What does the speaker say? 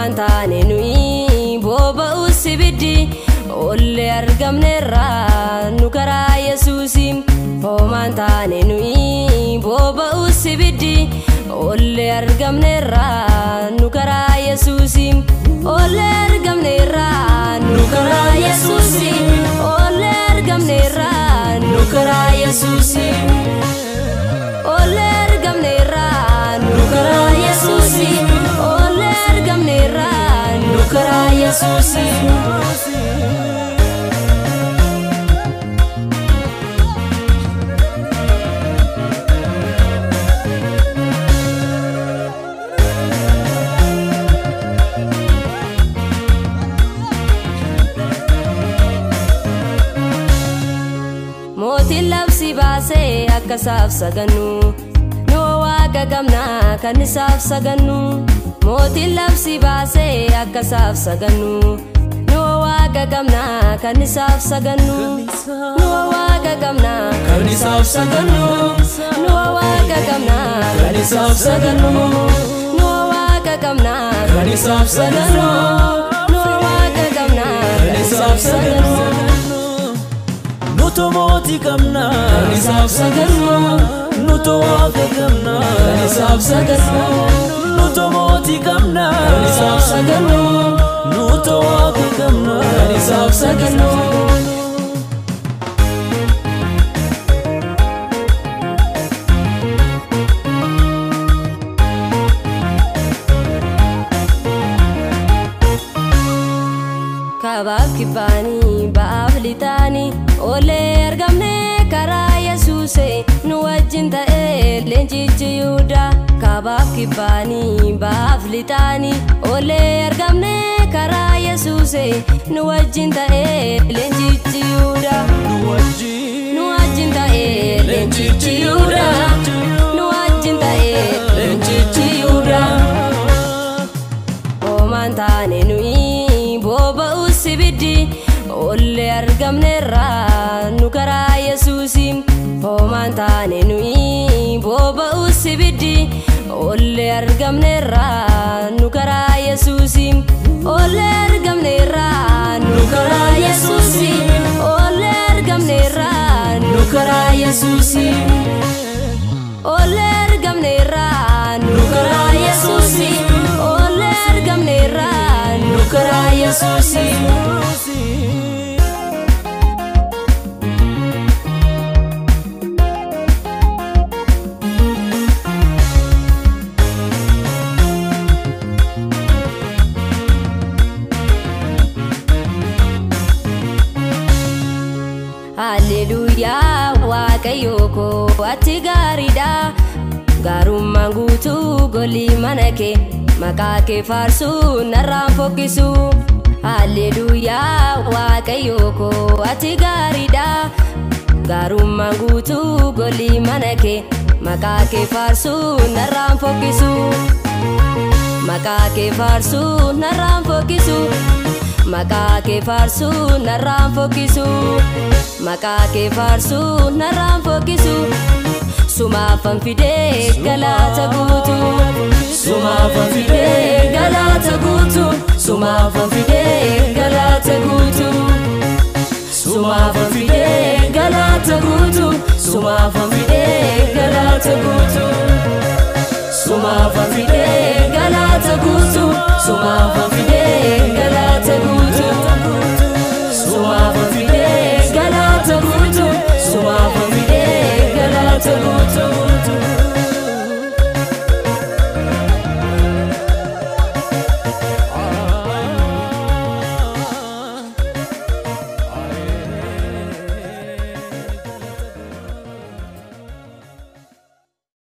Omantane nui boba usibidi olle argamnerra nukara Yesusim. Omantane nui boba usibidi olle argamnerra nukara Yesusim. Olle argamnerra nukara Yesusim. Olle argamnerra nukara Yesusim. Olle argamnerra nukara Yesusim. Olle argamnerra nukara Yesusim. Moti labsi base akasaf saganu no waga gamna kanisaf saganu. Moti labsi base akasaf saganu no waga gamna kanisaf saganu. No waga gamna kanisaf saganu. No waga gamna kanisaf saganu. No waga gamna kanisaf saganu. No waga gamna kanisaf saganu. Nuto moti kamna kanisaf saganu. Nuto waga kamna kanisaf saganu. Nuto moti kamna kanisaf saganu. Nuto waga kamna kanisaf saganu. Kabab kibani baaf litani ole argamne kara Yesuse nu wajjin ta'e leenjichi Yuda. Kabab kibani baaf litani ole argamne kara Yesuse nu wajjin ta'e leenjichi Yuda. Nu wajjin ta'e leenjichi Yuda. Nu wajjin ta'e leenjichi Yuda. Omantane nui boba usibidi olle argamnerra nukara Yesusim. Omantane nui boba usibidi olle argamnerra nukara Yesusim. Olle argamnerra nukara Yesusim. Olle argamnerra nukara Yesusim. Olle argamnerra nukara Yesusim. Olle argamnerra nukara Yesusim. Hallelujah Waaqayyo ko ati gaariidha. Gaarummaan guutuu golii mana kee maqaa kee faarsuu narraan fokkisu. Hallelujah Waaqayyo ko ati gaariidha. Gaarummaan guutuu golii mana kee maqaa kee faarsuu narraan fokkisu. Maqaa kee faarsuu narraan fokkisu. Maqaa kee faarsuu narraan fokkisu. Maqaa kee faarsuu narraan fokkisu. Sumaafan fidee galata guutu. Sumaafan fidee galata guutu. Sumaafan fidee galata guutu. Sumaafan fidee galata guutu. Sumaafan fidee galata guutu. Sumaafan fidee galata guutu. Sumaafan fidee galata guutu. Sumaafan fidee galata guutu. Sumaafan fidee galata guutu.